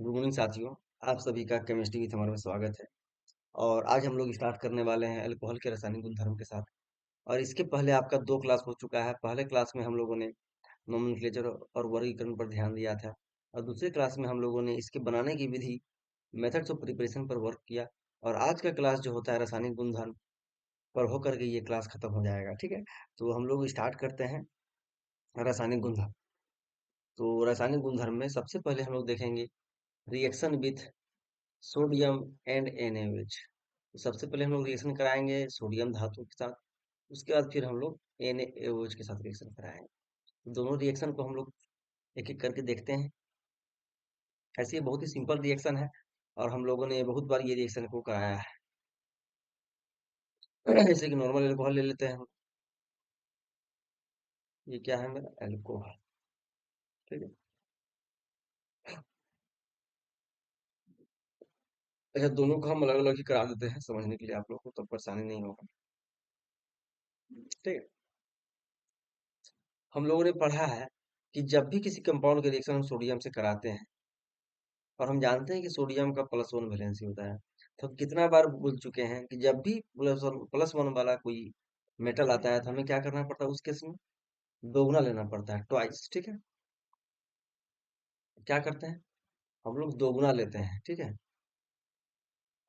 Good morning साथियों। आप सभी का केमिस्ट्री विथ हमारे में स्वागत है। और आज हम लोग स्टार्ट करने वाले हैं अल्कोहल के रासायनिक गुणधर्म के साथ। और इसके पहले आपका दो क्लास हो चुका है। पहले क्लास में हम लोगों ने नोमेनक्लेचर और वर्गीकरण पर ध्यान दिया था, और दूसरे क्लास में हम लोगों ने इसके बनाने की विधि, मेथड्स ऑफ प्रिपरेशन पर वर्क किया। और आज का क्लास जो होता है रासायनिक गुणधर्म पर होकर के ये क्लास खत्म हो जाएगा। ठीक है, तो हम लोग स्टार्ट करते हैं रासायनिक गुणधर्म। तो रासायनिक गुणधर्म में सबसे पहले हम लोग देखेंगे reaction with sodium and NaOH। तो सबसे पहले हम लोग रिएक्शन कराएंगे सोडियम धातु के साथ। उसके बाद फिर हम लोग NaOH के साथ रिएक्शन कराएंगे। दोनों रिएक्शन को हम लोग एक एक करके देखते हैं। ऐसे ये बहुत ही सिंपल रिएक्शन है, और हम लोगों ने बहुत बार ये रिएक्शन को कराया है। जैसे कि नॉर्मल एल्कोहल ले लेते हैं हम। ये क्या है मेरा एल्कोहल। ठीक है। अच्छा, दोनों को हम अलग अलग ही करा देते हैं समझने के लिए, आप लोग को तो परेशानी नहीं होगा। ठीक है। हम लोगों ने पढ़ा है कि जब भी किसी कंपाउंड के रिएक्शन हम सोडियम से कराते हैं, और हम जानते हैं कि सोडियम का +1 वैलेंसी होता है, तो कितना बार बोल चुके हैं कि जब भी +1 वाला कोई मेटल आता है तो हमें क्या करना पड़ता है उस केस में, दोगुना लेना पड़ता है, ट्वाइस। ठीक है। क्या करते हैं हम लोग, दोगुना लेते हैं। ठीक है।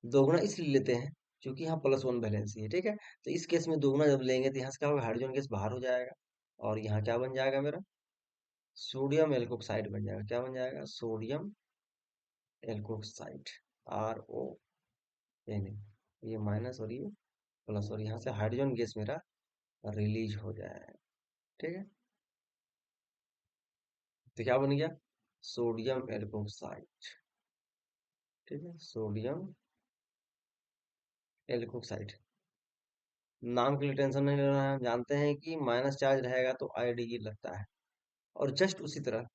दोगुना इसलिए लेते हैं क्योंकि यहाँ +1 वैलेंसी है। ठीक है। तो इस केस में दोगुना जब लेंगे तो यहाँ से क्या होगा, हाइड्रोजन गैस बाहर हो जाएगा, और यहाँ क्या बन जाएगा मेरा, सोडियम एल्कोक्साइड बन जाएगा। क्या बन जाएगा, सोडियम एल्कोक्साइड, RON। ये माइनस और ये प्लस, और यहाँ से हाइड्रोजन गैस मेरा रिलीज हो जाए। ठीक है। तो क्या बन गया, सोडियम एल्कोक्साइड। ठीक है, सोडियम एल्कोक्साइड। नाम के लिए टेंशन नहीं लेना है, जानते हैं कि माइनस चार्ज रहेगा तो आईडी लगता है। और जस्ट उसी तरह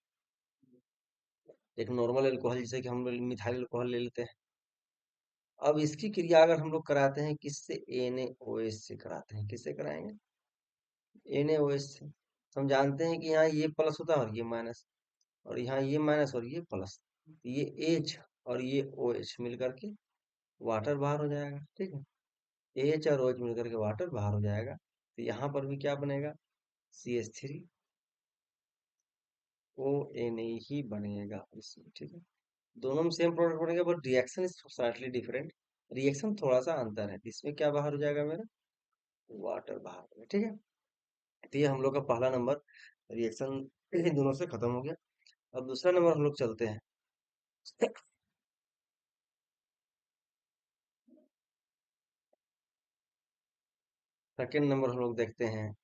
एक नॉर्मल एल्कोहल, जैसे कि हम मिथाइल अल्कोहल ले लेते हैं। अब इसकी क्रिया अगर हम लोग कराते हैं किससे, NaOH से कराते हैं। किससे कराएंगे, NaOH से। तो हम जानते हैं कि यहाँ ये प्लस होता है और ये माइनस, और यहाँ ये माइनस और ये प्लस। ये H और ये OH मिल करके वाटर बाहर हो जाएगा। ठीक है। H और OH मिल करके वाटर बाहर हो जाएगा। तो यहाँ पर भी क्या बनेगा, CH3ONA ही बनेगा इसमें। ठीक है। दोनों में सेम प्रोडक्ट बनेगा, but reaction is slightly different. Reaction थोड़ा सा अंतर है, इसमें क्या बाहर हो जाएगा मेरा, वाटर बाहर हो जाएगा। ठीक है। तो ये हम लोग का पहला नंबर रिएक्शन इन दोनों से खत्म हो गया। अब दूसरा नंबर हम लोग चलते हैं। सेकेंड नंबर हम लोग देखते हैं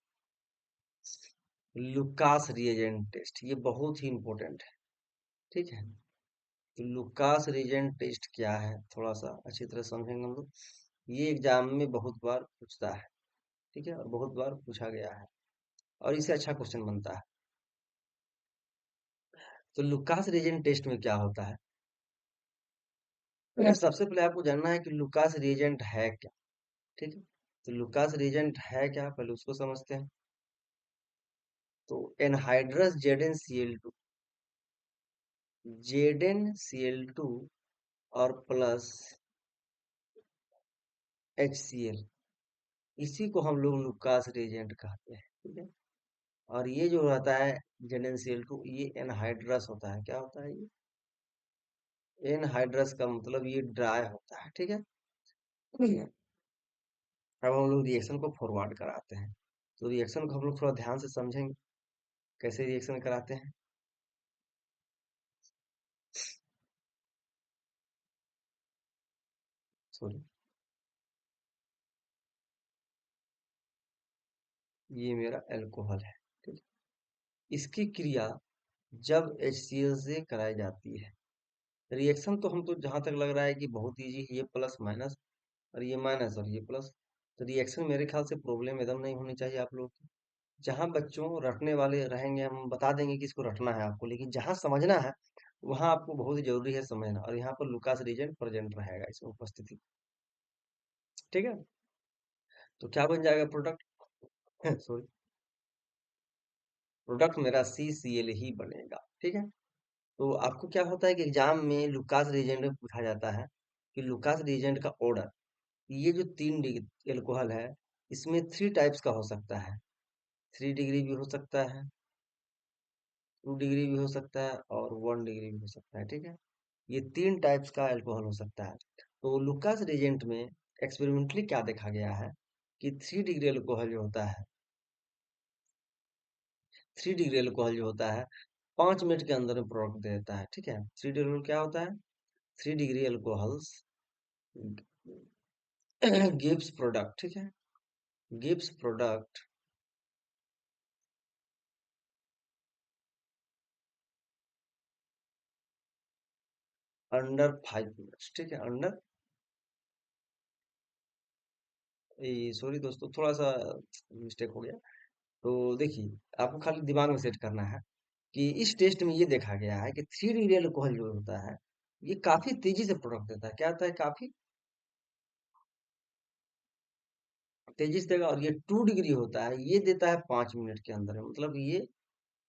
लुकास रिएजेंट टेस्ट। ये बहुत ही इंपॉर्टेंट है। ठीक है। तो लुकास रिएजेंट टेस्ट क्या है, थोड़ा सा अच्छी तरह समझेंगे हम लोग। ये एग्जाम में बहुत बार पूछता है। ठीक है, और बहुत बार पूछा गया है, और इससे अच्छा क्वेश्चन बनता है। तो लुकास रिएजेंट टेस्ट में क्या होता है, सबसे पहले आपको जानना है कि लुकास रिएजेंट है क्या। ठीक है। तो लुकास रिएजेंट है क्या, पहले उसको समझते हैं। तो anhydrous Zn Cl2, Zn Cl2 और प्लस HCl, इसी को हम लोग लुकास रिएजेंट कहते हैं। ठीक है। और ये जो रहता है Zn Cl2, ये एनहाइड्रस होता है। क्या होता है ये, एनहाइड्रस का मतलब ये ड्राई होता है। ठीक है। अब हम लोग रिएक्शन को फॉरवर्ड कराते हैं। तो रिएक्शन को हम लोग थोड़ा ध्यान से समझेंगे, कैसे रिएक्शन कराते हैं। सॉरी, ये मेरा अल्कोहल है। ठीक है। इसकी क्रिया जब HCl से कराई जाती है, रिएक्शन तो हम तो जहां तक लग रहा है कि बहुत इजी है, ये प्लस माइनस और ये माइनस और ये प्लस। तो रिएक्शन मेरे ख्याल से प्रॉब्लम एकदम नहीं होनी चाहिए आप लोग की। जहां बच्चों रटने वाले रहेंगे, हम बता देंगे कि इसको रटना है आपको, लेकिन जहां समझना है वहां आपको बहुत ही जरूरी है समझना। और यहाँ पर लुकास रीजेंट प्रेजेंट रहेगा इसमें उपस्थिति। ठीक है। तो क्या बन जाएगा प्रोडक्ट, सॉरी, प्रोडक्ट मेरा CCl ही बनेगा। ठीक है। तो आपको क्या होता है कि एग्जाम में लुकास रिएजेंट में पूछा जाता है कि लुकास रिएजेंट का ऑर्डर, ये जो 3 डिग्री एल्कोहल है, इसमें 3 टाइप्स का हो सकता है। 3 डिग्री भी हो सकता है, 2 डिग्री भी हो सकता है और 1 डिग्री भी हो सकता है, ठीक है? ये 3 टाइप्स का अल्कोहल हो सकता है। तो लुकास रिएजेंट में एक्सपेरिमेंटली क्या देखा गया है कि 3 डिग्री अल्कोहल जो होता है, 3 डिग्री अल्कोहल जो होता है 5 मिनट के अंदर में प्रोडक्ट दे देता है, ठीक है? 3 डिग्री क्या होता है? 3 डिग्री अल्कोहल्स गिव्स प्रोडक्ट, ठीक है? गिव्स प्रोडक्ट अंडर 5 मिनट्स, ठीक है? अंडर, सॉरी दोस्तों, थोड़ा सा मिस्टेक हो गया। तो देखिए, आपको खाली दिमाग में सेट करना है कि इस टेस्ट में ये देखा गया है कि 3 डिग्री अल्कोहल जो होता है, ये काफी तेजी से प्रोडक्ट देता है। क्या होता है? काफी तेजी से देगा। और ये 2 डिग्री होता है, ये देता है 5 मिनट के अंदर में। मतलब ये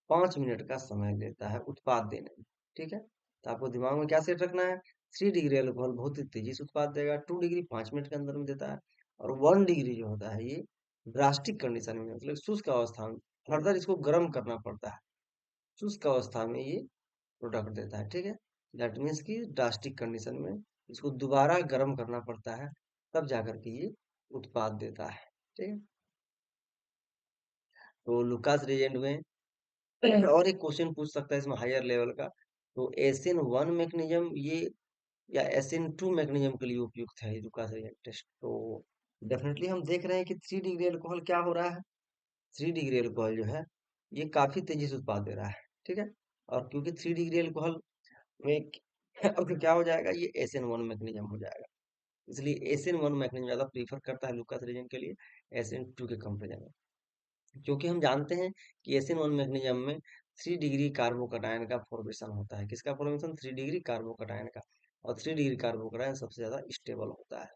5 मिनट का समय लेता है उत्पाद देने में, ठीक है? तो आपको दिमाग में क्या सेट रखना है? 3 डिग्री अल्कोहल बहुत ही तेजी से उत्पाद देगा, 2 डिग्री 5 मिनट के अंदर में देता है, और 1 डिग्री जो होता है ये ड्रास्टिक कंडीशन में, मतलब शुष्क अवस्था में फर्दर इसको गर्म करना पड़ता है। शुष्क अवस्था में ये प्रोडक्ट देता है, ठीक है? दैट मीन्स कि ड्रास्टिक कंडीशन में इसको दोबारा गर्म करना पड़ता है, तब जाकर के ये उत्पाद देता है, ठीक है? तो लुकास रिएजेंट में और एक क्वेश्चन पूछ सकता है इसमें हायर लेवल का। तो एसएन 1 मैकेनिज्म ये या एसएन 2 मैकेनिज्म के लिए उपयुक्त है ये लुकास रिएजेंट टेस्ट? तो डेफिनेटली हम देख रहे हैं कि 3 डिग्री अल्कोहल क्या हो रहा है? 3 डिग्री अल्कोहल जो है ये काफी तेजी से उत्पाद दे रहा है, ठीक है? और क्योंकि 3 डिग्री अल्कोहल में अब क्या हो जाएगा, ये एस एन वन मैकेनिज्म हो जाएगा। इसलिए एस एन वन मैकेनिज्म ज्यादा प्रीफर करता है लुकास रीजन के लिए एस एन टू के कंपेरिजन में। क्योंकि हम जानते हैं कि एस एन वन मैकेनिज्म में 3 डिग्री कार्बोकटायन का फॉर्मेशन होता है। किसका फॉर्मेशन? 3 डिग्री कार्बोकटायन का। और 3 डिग्री कार्बोकटायन सबसे ज्यादा स्टेबल होता है,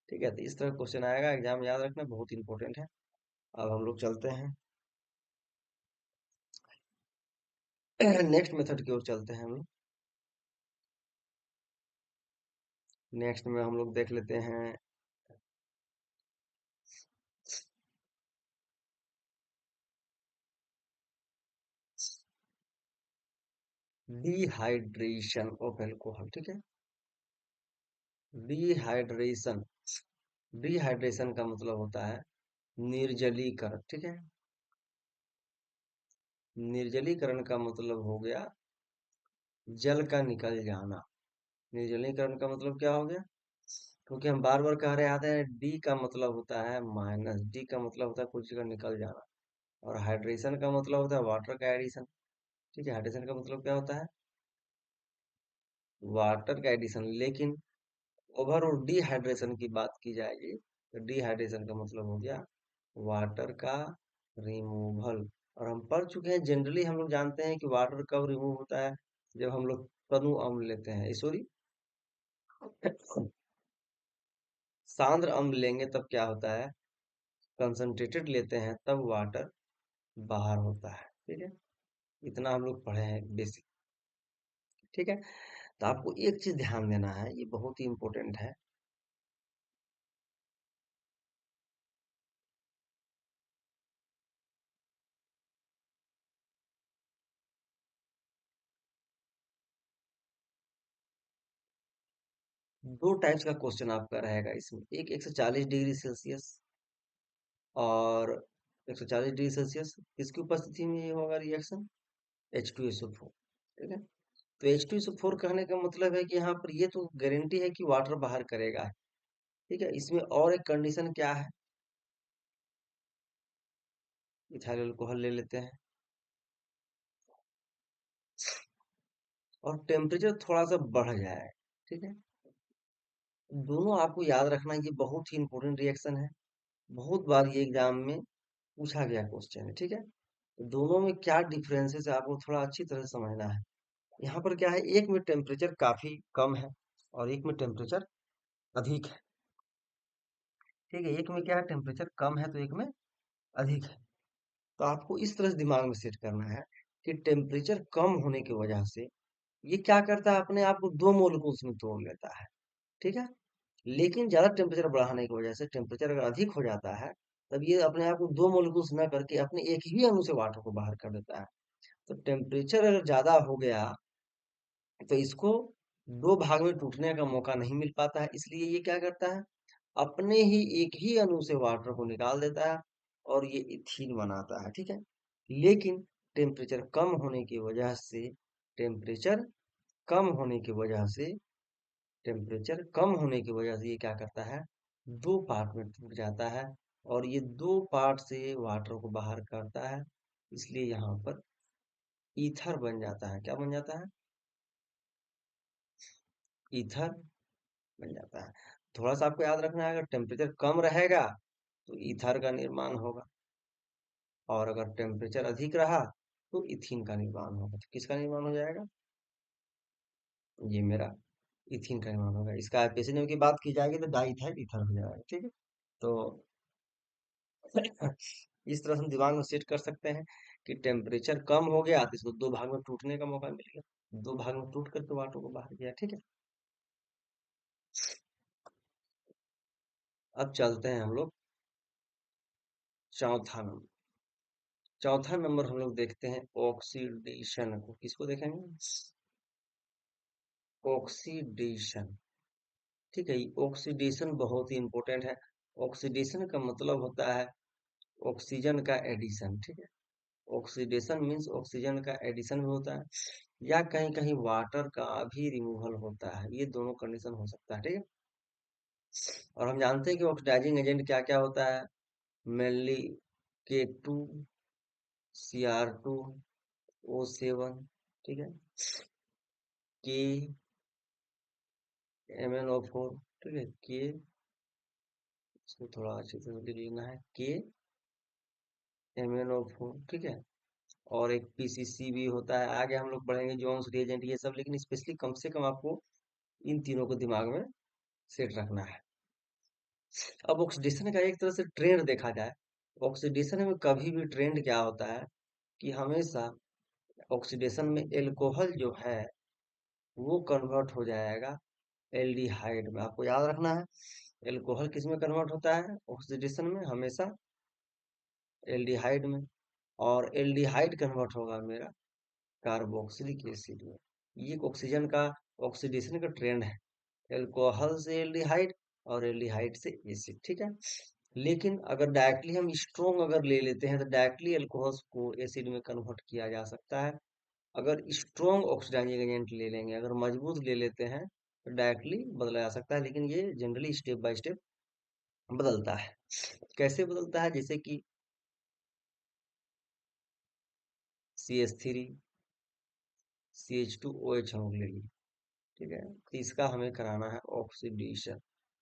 ठीक है? तो इस तरह क्वेश्चन आएगा, एग्जाम याद रखना, बहुत इंपॉर्टेंट है। अब हम लोग चलते हैं नेक्स्ट मेथड की ओर चलते हैं हम लोग। नेक्स्ट में हम लोग देख लेते हैं डिहाइड्रेशन ऑफ एल्कोहल, ठीक है? डिहाइड्रेशन, डिहाइड्रेशन का मतलब होता है निर्जलीकरण, ठीक है? निर्जलीकरण का मतलब हो गया जल का निकल जाना। निर्जलीकरण का मतलब क्या हो गया? क्योंकि हम बार बार कह रहे आते हैं, डी का मतलब होता है माइनस, डी का मतलब होता है कुछ जगह निकल जाना, और हाइड्रेशन का मतलब होता है वाटर का एडिशन, ठीक है? हाइड्रेशन का मतलब क्या होता है? वाटर का एडिशन। लेकिन ओवरऑल डिहाइड्रेशन की बात की जाएगी तो डिहाइड्रेशन का मतलब हो गया वाटर का रिमूवल। और हम पढ़ चुके हैं, जनरली हम लोग जानते हैं कि वाटर कब रिमूव होता है? जब हम लोग तनु अम्ल लेते हैं, सॉरी, सांद्र अम्ल लेंगे तब क्या होता है? कंसंट्रेटेड लेते हैं तब वाटर बाहर होता है, ठीक है? इतना हम लोग पढ़े हैं बेसिक, ठीक है? तो आपको एक चीज ध्यान देना है, ये बहुत ही इंपॉर्टेंट है। दो टाइप्स का क्वेश्चन आपका रहेगा इसमें, एक 140 डिग्री सेल्सियस और 140 डिग्री सेल्सियस, किसकी उपस्थिति में ये होगा रिएक्शन? H2SO4, ठीक है? तो H2SO4 कहने का मतलब है कि यहाँ पर ये तो गारंटी है कि वाटर बाहर करेगा, ठीक है? इसमें और एक कंडीशन क्या है? इथाइल अल्कोहल ले लेते हैं और टेम्परेचर थोड़ा सा बढ़ जाए, ठीक है? दोनों आपको याद रखना, ये बहुत ही इंपॉर्टेंट रिएक्शन है। बहुत बार ये एग्जाम में पूछा गया क्वेश्चन है, ठीक है? तो दोनों में क्या डिफरेंसेस है आपको थोड़ा अच्छी तरह से समझना है। यहाँ पर क्या है, एक में टेम्परेचर काफी कम है और एक में टेम्परेचर अधिक है, ठीक है? एक में क्या है, टेम्परेचर कम है तो एक में अधिक है। तो आपको इस तरह से दिमाग में सेट करना है कि टेम्परेचर कम होने की वजह से ये क्या करता है, अपने आप को 2 मॉलिक्यूल्स में तोड़ लेता है, ठीक है? लेकिन ज़्यादा टेम्परेचर बढ़ाने की वजह से टेम्परेचर अगर अधिक हो जाता है, तब ये अपने आप को 2 मॉलिक्यूल्स ना करके अपने एक ही अणु से वाटर को बाहर कर देता है। तो टेम्परेचर अगर ज़्यादा हो गया, तो इसको 2 भाग में टूटने का मौका नहीं मिल पाता है, इसलिए ये क्या करता है, अपने ही एक ही अणु से वाटर को निकाल देता है और ये इथीन बनाता है, ठीक है? लेकिन टेम्परेचर कम होने की वजह से टेम्परेचर कम होने की वजह से टेम्परेचर कम होने की वजह से ये क्या करता है, 2 पार्ट में टूट जाता है और ये 2 पार्ट से वाटर को बाहर करता है। इसलिए यहाँ पर ईथर बन जाता है। क्या बन जाता है? ईथर बन जाता है। थोड़ा-सा आपको याद रखना है, अगर टेम्परेचर कम रहेगा, तो ईथर का निर्माण होगा और अगर टेम्परेचर अधिक रहा, तो इथीन का निर्माण होगा। तो किसका निर्माण हो जाएगा? ये मेरा इथीन का निर्माण होगा। इसका एफिशिएंसी की बात की जाएगी तो डाईइथाइल ईथर हो जाएगा, ठीक है? तो इस तरह से हम दिमाग में सेट कर सकते हैं कि टेम्परेचर कम हो गया तो इसको 2 भाग में टूटने का मौका मिल गया। 2 भाग में टूट कर तो वाटर को बाहर गया, ठीक है? अब चलते हैं हम लोग चौथा नंबर। चौथा नंबर हम लोग देखते हैं ऑक्सीडेशन को। किसको देखेंगे? ऑक्सीडेशन, ठीक है? ऑक्सीडेशन बहुत ही इंपॉर्टेंट है। ऑक्सीडेशन का मतलब होता है ऑक्सीजन का एडिशन, ठीक है? ऑक्सीडेशन मीन्स ऑक्सीजन का एडिशन भी होता है या कहीं कहीं वाटर का भी रिमूवल होता है। ये दोनों कंडीशन हो सकता है, ठीक है? और हम जानते हैं कि ऑक्सीडाइजिंग एजेंट क्या क्या होता है, मेनली K2, Cr2, O7, ठीक है? के MnO4, ठीक है? के, इसको थोड़ा अच्छे से लिख लेना है, के MnO4, ठीक है? और एक पीसीसी भी होता है, आगे हम लोग पढ़ेंगे जोन्स रिएजेंट ये सब, लेकिन स्पेशली कम से कम आपको इन तीनों को दिमाग में सेट रखना है। अब ऑक्सीडेशन का एक तरह से ट्रेंड देखा जाए, ऑक्सीडेशन में कभी भी ट्रेंड क्या होता है कि हमेशा ऑक्सीडेशन में एल्कोहल जो है वो कन्वर्ट हो जाएगा एल्डिहाइड में। आपको याद रखना है, एल्कोहल किस में कन्वर्ट होता है ऑक्सीडेशन में? हमेशा एल्डिहाइड में। और एल्डिहाइड कन्वर्ट होगा मेरा कार्बोक्सिलिक एसिड में। ये ऑक्सीजन का ऑक्सीडेशन का ट्रेंड है, एल्कोहल से एल्डिहाइड और एल्डिहाइड से एसिड, ठीक है? लेकिन अगर डायरेक्टली हम स्ट्रोंग अगर ले लेते हैं तो डायरेक्टली अल्कोहल को एसिड में कन्वर्ट किया जा सकता है। अगर स्ट्रोंग ऑक्सीडाइजिंग एजेंट ले लेंगे, अगर मजबूत ले लेते हैं तो डायरेक्टली बदला जा सकता है, लेकिन ये जनरली स्टेप बाय स्टेप बदलता है। कैसे बदलता है? जैसे कि CH3 CH2OH हम लोग ले लिए, ठीक है? तो इसका हमें कराना है ऑक्सीडेशन।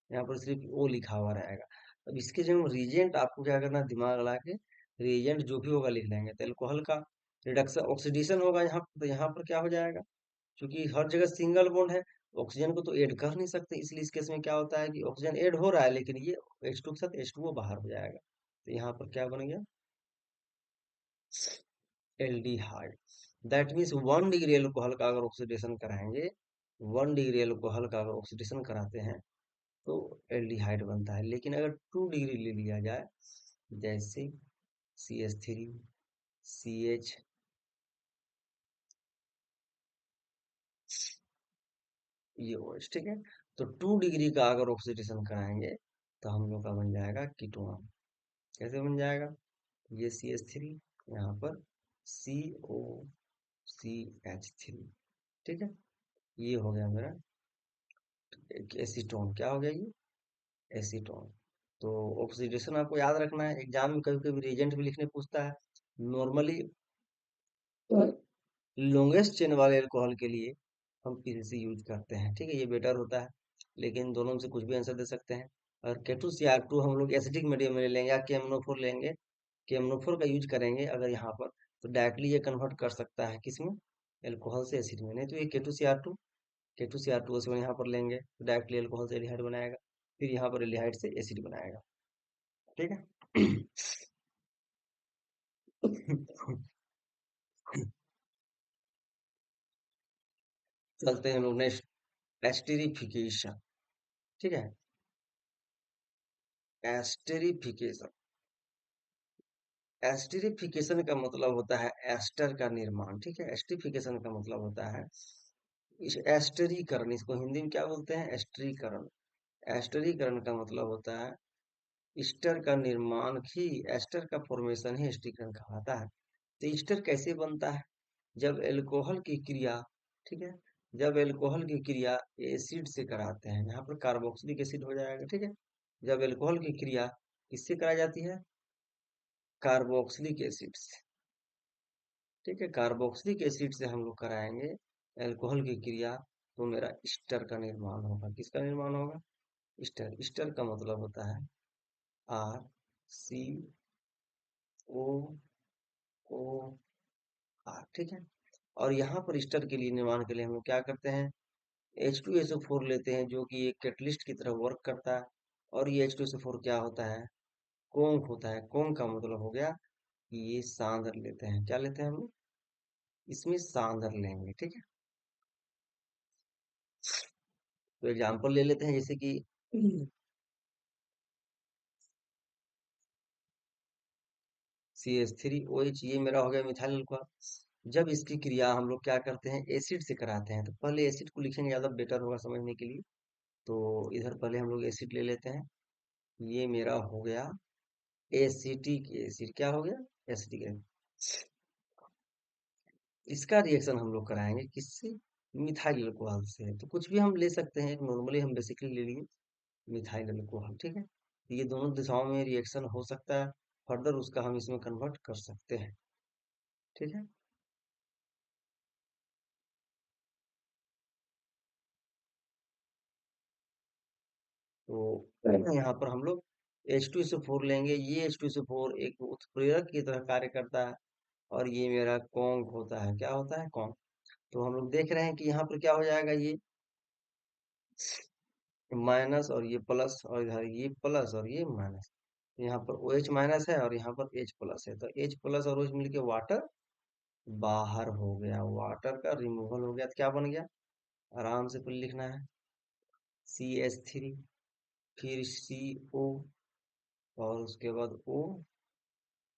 यहाँ पर सिर्फ ओ लिखा हुआ रहेगा। अब इसके जो रिएजेंट आपको क्या करना है, दिमाग लगा के रिएजेंट जो भी होगा लिख लेंगे। तो एल्कोहल का रिडक्शन ऑक्सीडेशन होगा यहाँ पर, तो यहाँ पर क्या हो जाएगा, क्योंकि हर जगह सिंगल बॉन्ड है, ऑक्सीजन को तो ऐड कर नहीं सकते, इसलिए इस केस में क्या होता है कि ऑक्सीजन ऐड हो रहा है लेकिन ये H2 के साथ H2O बाहर हो जाएगा। तो यहाँ पर क्या बन गया, aldehyde. That means 1 degree alcohol का अगर ऑक्सीडेशन कराएंगे, 1 डिग्री एल्कोहल का अगर ऑक्सीडेशन कराते हैं तो एल्डिहाइड बनता है। लेकिन अगर 2 डिग्री ले लिया जाए, जैसे CH3 CH, ये OH, ठीक है? तो 2 डिग्री का अगर ऑक्सीडेशन कराएंगे तो हम लोग का बन जाएगा कीटोन। कैसे बन जाएगा? ये CH3, यहाँ पर COCH3, ठीक है? ये हो गया मेरा एसीटोन। क्या हो गया ये? एसीटोन। तो ऑक्सीडेशन आपको याद रखना है, एग्जाम में कभी कभी रिएजेंट भी लिखने पूछता है। नॉर्मली लॉन्गेस्ट चेन वाले अल्कोहल के लिए हम पीसीसी यूज करते हैं, ठीक है? ये बेटर होता है, लेकिन दोनों में से कुछ भी आंसर दे सकते हैं। और K2Cr2 हम लोग एसिडिक मीडियम में ले लेंगे या KMnO4 लेंगे, KMnO4 का यूज करेंगे अगर यहाँ पर, तो डायरेक्टली ये कन्वर्ट कर सकता है किसमें, एल्कोहल से एसिड में। नहीं तो ये K2Cr2 यहाँ पर लेंगे तो डायरेक्टली एल्कोहल से एल्डिहाइड बनाएगा, फिर यहाँ पर एल्डिहाइड से एसिड बनाएगा, ठीक है? चलते हैं हम लोग नेक्स्ट, एस्टेरिफिकेशन। ठीक है, एस्टेरिफिकेशन। एस्टेरिफिकेशन का मतलब होता है एस्टर का निर्माण। ठीक है, एस्टेरिफिकेशन का मतलब होता है इस एस्टरीकरण, इसको हिंदी में क्या बोलते हैं, एस्टरीकरण। एस्टरीकरण का मतलब होता है ईस्टर का निर्माण ही, एस्टर का फॉर्मेशन ही एस्टरीकरण कहलाता है। तो ईस्टर कैसे बनता है, जब एल्कोहल की क्रिया, ठीक है, जब एल्कोहल की क्रिया एसिड से कराते हैं, यहाँ पर कार्बोक्सिलिक एसिड हो जाएगा। ठीक है, जब एल्कोहल की क्रिया किससे कराई जाती है, कार्बोक्सिलिक एसिड से। ठीक है, कार्बोक्सिलिक एसिड से हम लोग कराएंगे एल्कोहल की क्रिया, तो मेरा ईस्टर का निर्माण होगा। किसका निर्माण होगा, ईस्टर। ईस्टर का मतलब होता है RCOOR। ठीक है, और यहाँ पर ईस्टर के लिए निर्माण के लिए हम लोग क्या करते हैं, H2SO4 लेते हैं, जो कि एक कैटलिस्ट की तरह वर्क करता है। और ये H2SO4 क्या होता है, कोंक होता है। कोंक का मतलब हो गया कि ये सांद्र लेते हैं। क्या लेते हैं हम लोग, इसमें सांद्र लेंगे। ठीक है, तो एग्जाम्पल ले लेते हैं, जैसे कि CH3OH, ये मेरा हो गया मिथाइल अल्कोहल। जब इसकी क्रिया हम लोग क्या करते हैं, एसिड से कराते हैं, तो पहले एसिड को लिखेंगे, ज्यादा बेटर होगा समझने के लिए। तो इधर पहले हम लोग एसिड ले लेते हैं। ये मेरा हो गया एसिटिक एसिड। क्या हो गया, एसिटिक एसिड। इसका रिएक्शन हम लोग कराएंगे किससे, मिथाइल अल्कोहल से। तो कुछ भी हम ले सकते हैं, नॉर्मली हम बेसिकली ले लिए मिथाइल अल्कोहल। ठीक है, तो ये दोनों दिशाओं में रिएक्शन हो सकता है, फर्दर उसका हम इसमें कन्वर्ट कर सकते हैं। ठीक है, तो यहाँ पर हम लोग H2SO4 लेंगे। ये H2SO4 एक उत्प्रेरक की तरह कार्य करता है, और ये मेरा कॉन्क होता है। क्या होता है, कॉन्क। तो हम लोग देख रहे हैं कि यहाँ पर क्या हो जाएगा, ये माइनस और ये प्लस, और इधर ये प्लस और ये माइनस। यहाँ पर OH माइनस है और यहाँ पर H प्लस है, तो H प्लस और OH मिलके वाटर बाहर हो गया, वाटर का रिमूवल हो गया। तो क्या बन गया, आराम से फिर लिखना है CH3, फिर CO, और उसके बाद O,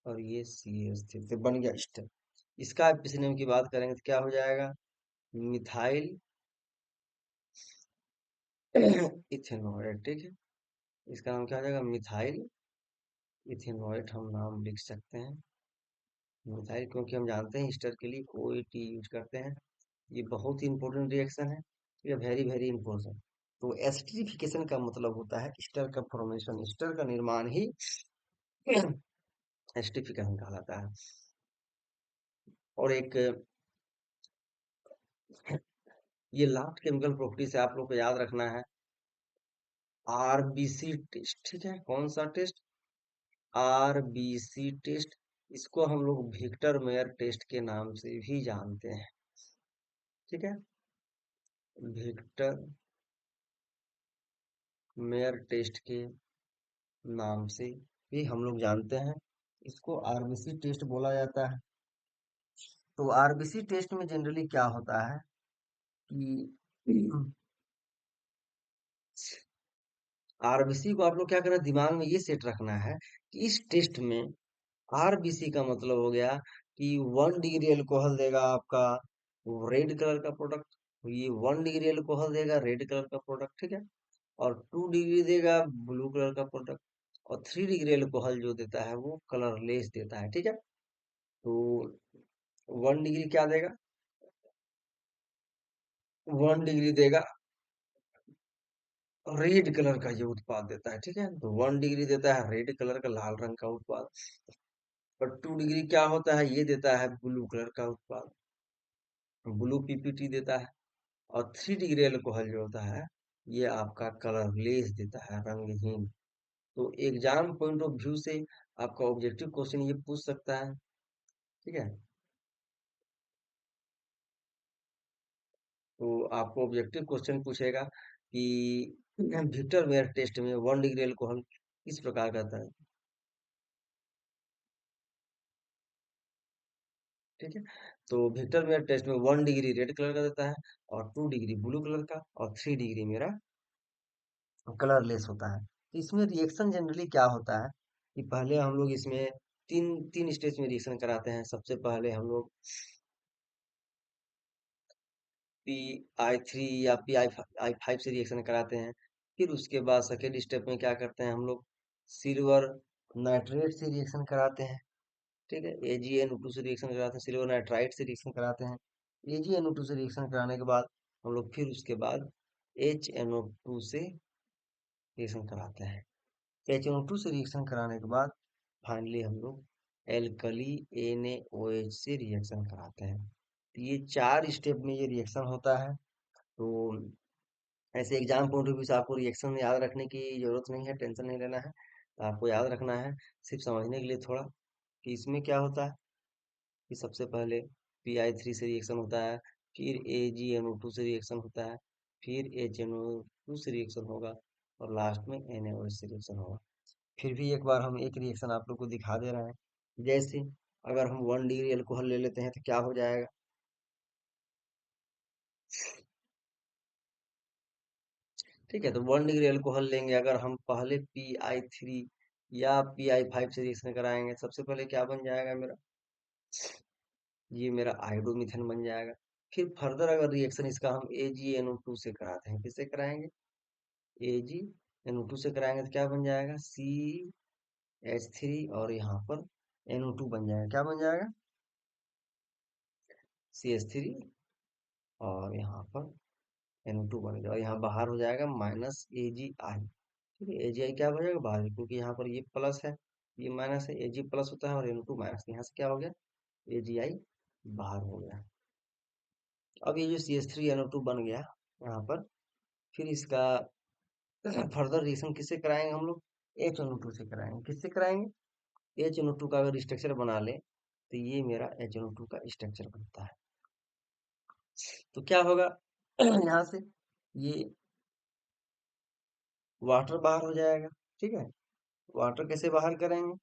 और ये CH3, तो बन गया स्टर। इसका एप्सिलम की बात करेंगे तो क्या हो जाएगा, मिथाइल इथेनॉइड। ठीक है, इसका नाम क्या हो जाएगा, मिथाइल इथेनॉइड हम नाम लिख सकते हैं। मिथाइल, क्योंकि हम जानते हैं ईस्टर के लिए OET यूज करते हैं। ये बहुत ही इंपॉर्टेंट रिएक्शन है, ये वेरी वेरी इंपॉर्टेंट। तो एस्टरिफिकेशन का मतलब होता है ईस्टर का फॉर्मेशन, ईस्टर का निर्माण ही एस्टरिफिकेशन कहलाता है। और एक ये लास्ट केमिकल प्रॉपर्टी से आप लोग को याद रखना है, RBC टेस्ट। ठीक है, कौन सा टेस्ट, RBC टेस्ट। इसको हम लोग विक्टर मेयर टेस्ट के नाम से भी जानते हैं। ठीक है, विक्टर मेयर टेस्ट के नाम से भी हम लोग जानते हैं। इसको RBC टेस्ट बोला जाता है। तो RBC टेस्ट में जनरली क्या होता है कि RBC को आप लोग क्या करना है, दिमाग में ये सेट रखना है कि इस टेस्ट में RBC का मतलब हो गया कि 1 डिग्री अल्कोहल देगा आपका रेड कलर का प्रोडक्ट। ये 1 डिग्री अल्कोहल देगा रेड कलर का प्रोडक्ट। ठीक है, और 2 डिग्री देगा ब्लू कलर का प्रोडक्ट, और 3 डिग्री अल्कोहल जो देता है वो कलरलेस देता है। ठीक है, तो 1 डिग्री क्या देगा, 1 डिग्री देगा रेड कलर का ये उत्पाद देता है। ठीक है, तो 1 डिग्री देता है रेड कलर का लाल रंग का उत्पाद, और 2 डिग्री क्या होता है, ये देता है ब्लू कलर का उत्पाद, ब्लू PPT देता है। और 3 डिग्री अल्कोहल जो होता है, ये आपका कलरलेस देता है, रंगहीन। तो एग्जाम पॉइंट ऑफ व्यू से आपका ऑब्जेक्टिव क्वेश्चन ये पूछ सकता है। ठीक है, तो आपको ऑब्जेक्टिव क्वेश्चन पूछेगा कि विक्टर मेयर टेस्ट में 1 डिग्री अल्कोहल किस प्रकार का था। ठीक है, तो विक्टर मेरा टेस्ट में 1 डिग्री रेड कलर का देता है, और 2 डिग्री ब्लू कलर का, और 3 डिग्री मेरा कलरलेस होता है। तो इसमें रिएक्शन जनरली क्या होता है कि पहले हम लोग इसमें तीन तीन स्टेज में रिएक्शन कराते हैं। सबसे पहले हम लोग Pi3 या Pi5 से रिएक्शन कराते हैं। फिर उसके बाद सेकेंड स्टेप में क्या करते हैं हम लोग, सिल्वर नाइट्रेट से रिएक्शन कराते हैं। ठीक है, AgNO2 से रिएक्शन कराते हैं, सिल्वर नाइट्राइट से रिएक्शन कराते हैं। AgNO2 से रिएक्शन कराने के बाद हम लोग फिर उसके बाद HNO2 से रिएक्शन कराते हैं। HNO2 से रिएक्शन कराने के बाद फाइनली हम लोग एल्कली NaOH से रिएक्शन कराते हैं। तो ये 4 स्टेप में ये रिएक्शन होता है। तो ऐसे एग्जाम पॉइंट ऑफ व्यू से आपको रिएक्शन याद रखने की जरूरत नहीं है, टेंशन नहीं लेना है। तो आपको याद रखना है सिर्फ समझने के लिए थोड़ा, कि इसमें क्या होता है कि सबसे पहले Pi3 से रिएक्शन होता है, फिर AgNO2 से रिएक्शन होता है, फिर HNO2 से रिएक्शन होगा, और लास्ट में NaOH से रिएक्शन होगा। फिर भी एक बार हम एक रिएक्शन आप लोग को दिखा दे रहे हैं। जैसे अगर हम 1 डिग्री अल्कोहल ले लेते हैं तो क्या हो जाएगा। ठीक है, तो 1 डिग्री अल्कोहल लेंगे, अगर हम पहले Pi3 या Pi5 से रिएक्शन कराएंगे, सबसे पहले क्या बन जाएगा मेरा, ये मेरा आयोडोमिथेन बन जाएगा। फिर फर्दर अगर रिएक्शन इसका हम AgNO2 से कराते हैं, किससे कराएंगे, AgNO2 से कराएंगे तो क्या बन जाएगा, CH3, और यहाँ पर NO2 बन जाएगा। क्या बन जाएगा, CH3, और यहाँ पर NO2 बन जाएगा, और यहाँ बाहर हो जाएगा -AgI। ठीक है, AgI क्या हो जाएगा बाहर, क्योंकि यहाँ पर ये प्लस है, ये माइनस है, Ag प्लस होता है और NO2 माइनस, यहाँ से क्या हो गया, AgI बाहर हो गया। अब ये जो CH3NO2 बन गया यहाँ पर, फिर इसका फर्दर रिएक्शन किससे कराएंगे हम लोग, HNO2 से कराएंगे। किससे कराएंगे, HNO2 का अगर स्ट्रक्चर बना ले तो ये मेरा HNO2 का स्ट्रक्चर बनता है। तो क्या होगा यहाँ से, ये वाटर बाहर हो जाएगा। ठीक है, वाटर कैसे बाहर करेंगे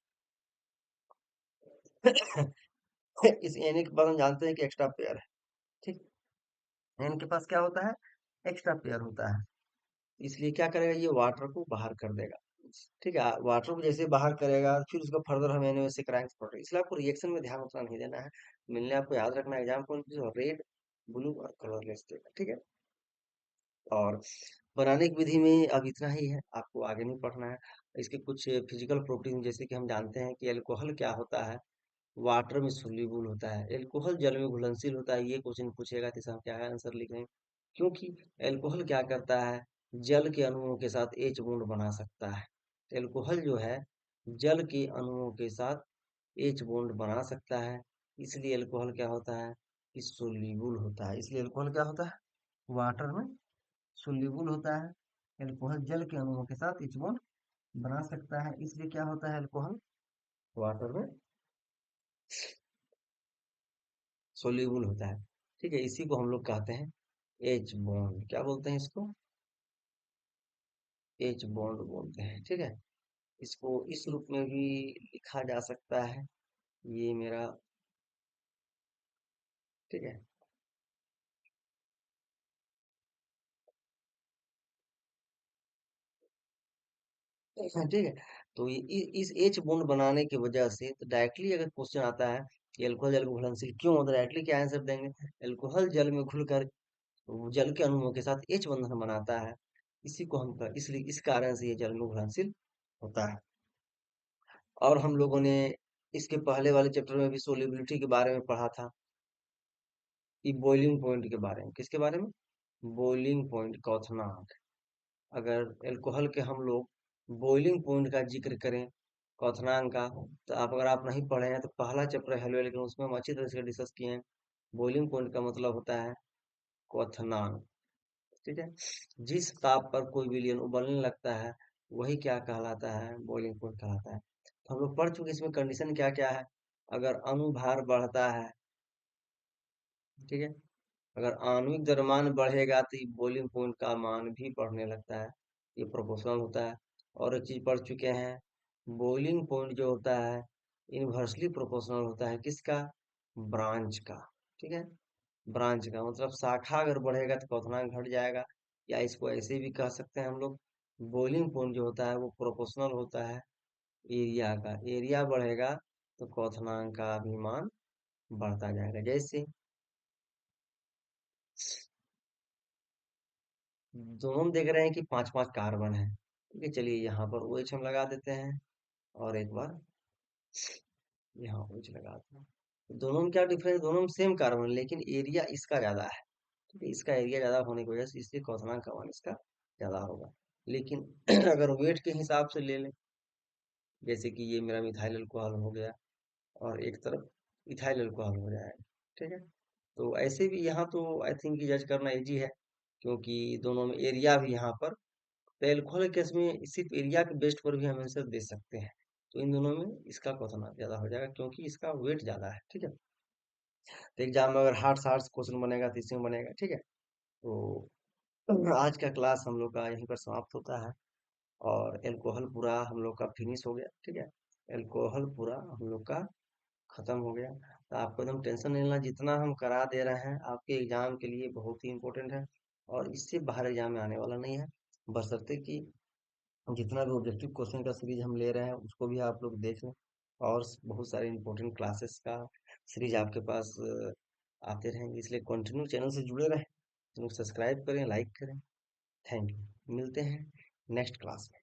इस एन के पास हम जानते हैं कि एक्स्ट्रा पेयर है। ठीक, एन के पास क्या होता है, एक्स्ट्रा पेयर होता है, इसलिए क्या करेगा, ये वाटर को बाहर कर देगा। ठीक है, वाटर को जैसे बाहर करेगा फिर उसका फर्दर हम एनओ से कराएंगे प्रोडक्ट, इसलिए आपको रिएक्शन में ध्यान उतना नहीं देना है। मिलने आपको याद रखना है एग्जाम पॉइंट से, रेड ब्लू और कलरलेस देगा। ठीक है, और बनाने की विधि में अब इतना ही है, आपको आगे नहीं पढ़ना है। इसके कुछ फिजिकल प्रॉपर्टीज जैसे कि हम जानते हैं कि अल्कोहल क्या होता है, वाटर में सोल्यूबल होता है, एल्कोहल जल में घुलनशील होता है। ये क्वेश्चन पूछेगा तो इसका क्या है आंसर लिखेंगे, क्योंकि एल्कोहल क्या करता है, जल के अणुओं के साथ एच बॉन्ड बना सकता है। एल्कोहल जो है जल के अणुओं के साथ एच बॉन्ड बना सकता है, इसलिए एल्कोहल क्या होता है कि सोल्यूबल होता है। इसलिए एल्कोहल क्या होता है, वाटर में सोल्यूबल होता है। एल्कोहल जल के अणुओं के साथ एच बॉन्ड बना सकता है, इसलिए क्या होता है, एल्कोहल वाटर में सोल्यूबल होता है। ठीक है, इसी को हम लोग कहते हैं एच बॉन्ड, क्या बोलते हैं इसको, एच बॉन्ड बोलते हैं। ठीक है, इसको इस रूप में भी लिखा जा सकता है, ये मेरा, ठीक है। हाँ, ठीक है, तो ये इस एच बॉन्ड बनाने की वजह से, तो डायरेक्टली अगर क्वेश्चन आता है कि अल्कोहल जल में घुलनशील क्यों होता है, डायरेक्टली क्या आंसर देंगे, अल्कोहल जल में घुलकर वो जल के अणुओं के साथ एच बंधन बनाता है, इसी को हम इसलिए इस कारण से ये जल में घुलनशील होता है। और हम लोगों ने इसके पहले वाले चैप्टर में भी सोलिबिलिटी के बारे में पढ़ा था, कि बॉइलिंग पॉइंट के बारे में, किसके बारे में, बॉइलिंग पॉइंट क्वथनांक। अगर अल्कोहल के हम लोग बॉइलिंग पॉइंट का जिक्र करें, क्वथनांक का, तो आप अगर आप नहीं पढ़े हैं तो पहला चैप्टर है, लेकिन उसमें हम अच्छी तरह से डिस्कस किए हैं। बॉइलिंग पॉइंट का मतलब होता है क्वथनांक। ठीक है, जिस ताप पर कोई विलयन उबलने लगता है वही क्या कहलाता है, बॉइलिंग पॉइंट कहलाता है। तो हम लोग पढ़ चुके हैं इसमें कंडीशन क्या क्या है, अगर अणुभार बढ़ता है, ठीक है, अगर आणविक द्रव्यमान बढ़ेगा तो बॉइलिंग पॉइंट का मान भी बढ़ने लगता है, ये प्रोपोर्शनल होता है। और एक चीज पढ़ चुके हैं, बॉइलिंग पॉइंट जो होता है इनवर्सली प्रोपोर्शनल होता है, किसका, ब्रांच का। ठीक है। ब्रांच का मतलब शाखा अगर बढ़ेगा तो क्वथनांक घट जाएगा, या इसको ऐसे भी कह सकते हैं हम लोग, बॉइलिंग पॉइंट जो होता है वो प्रोपोर्शनल होता है एरिया का। एरिया बढ़ेगा तो क्वथनांक का भी मान बढ़ता जाएगा। जैसे दोनों में देख रहे हैं कि पांच पांच कार्बन है, ठीक है, चलिए यहाँ पर OH हम लगा देते हैं, और एक बार यहाँ OH लगाते हैं। तो दोनों में क्या डिफरेंस, दोनों में सेम कार्बन लेकिन एरिया इसका ज्यादा है, ठीक है, इसका एरिया ज्यादा होने की वजह से इसलिए क्वथनांक का मान इसका ज्यादा होगा। लेकिन अगर वेट के हिसाब से ले लें, जैसे कि ये मेरा मिथाइल अल्कोहल हो गया और एक तरफ इथाइल अल्कोहल हो जाएगा, ठीक है। तो ऐसे भी यहाँ तो आई थिंक जज करना इजी है, क्योंकि दोनों में एरिया भी यहाँ पर, तो एल्कोहल केस में सिर्फ एरिया के बेस्ड पर भी हम आंसर दे सकते हैं। तो इन दोनों में इसका क्वेश्चन ज्यादा हो जाएगा क्योंकि इसका वेट ज्यादा है, ठीक है। तो एग्जाम में अगर हार्ड हार्ड क्वेश्चन बनेगा तो इसमें बनेगा, ठीक है। तो आज का क्लास हम लोग का यहीं पर समाप्त होता है, और एल्कोहल पूरा हम लोग का फिनिश हो गया, ठीक है। एल्कोहल पूरा हम लोग का खत्म हो गया। तो आपको एकदम टेंशन नहीं लेना, जितना हम करा दे रहे हैं आपके एग्जाम के लिए बहुत ही इंपॉर्टेंट है, और इससे बाहर एग्जाम में आने वाला नहीं है। बशर्ते कि जितना भी ऑब्जेक्टिव क्वेश्चन का सीरीज हम ले रहे हैं उसको भी आप लोग देख लें, और बहुत सारे इंपॉर्टेंट क्लासेस का सीरीज आपके पास आते रहेंगे, इसलिए कंटिन्यू चैनल से जुड़े रहें, चैनल सब्सक्राइब करें, लाइक करें। थैंक यू, मिलते हैं नेक्स्ट क्लास में।